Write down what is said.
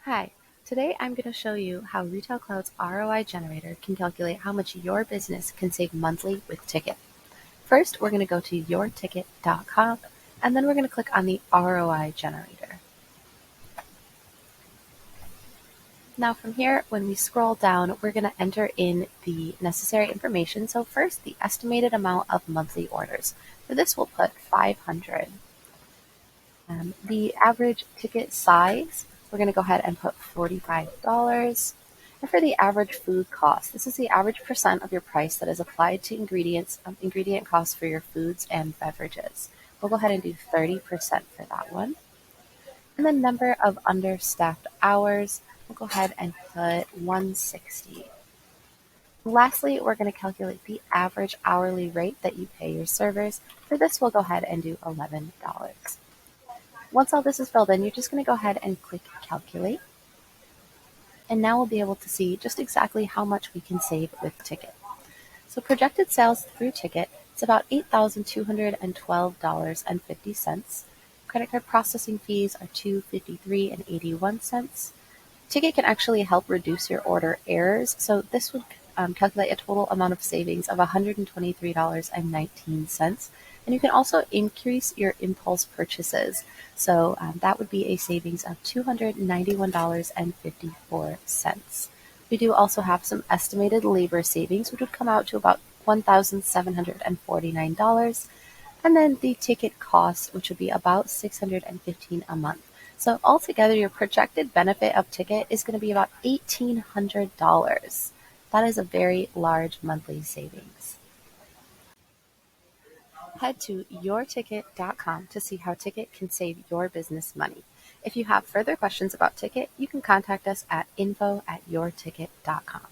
Hi, today I'm going to show you how Retail Cloud's ROI Generator can calculate how much your business can save monthly with Tikt. First, we're going to go to yourtikt.com, and then we're going to click on the ROI Generator. Now from here, when we scroll down, we're going to enter in the necessary information. So first, the estimated amount of monthly orders. For this, we'll put 500. The average ticket size, we're going to go ahead and put $45. And for the average food cost, this is the average percent of your price that is applied to ingredient costs for your foods and beverages. We'll go ahead and do 30% for that one. And the number of understaffed hours, we'll go ahead and put 160. Lastly, we're going to calculate the average hourly rate that you pay your servers. For this, we'll go ahead and do $11. Once all this is filled in, you're just going to go ahead and click Calculate. And now we'll be able to see just exactly how much we can save with Tikt. So projected sales through Tikt, it's about $8,212.50. Credit card processing fees are $253.81. Tikt can actually help reduce your order errors, so this would calculate a total amount of savings of $123.19. And you can also increase your impulse purchases. So that would be a savings of $291.54. We do also have some estimated labor savings, which would come out to about $1,749. And then the ticket cost, which would be about $615 a month. So altogether, your projected benefit of Tikt is going to be about $1,800. That is a very large monthly savings. Head to yourtikt.com to see how Tikt can save your business money. If you have further questions about Tikt, you can contact us at info@yourtikt.com.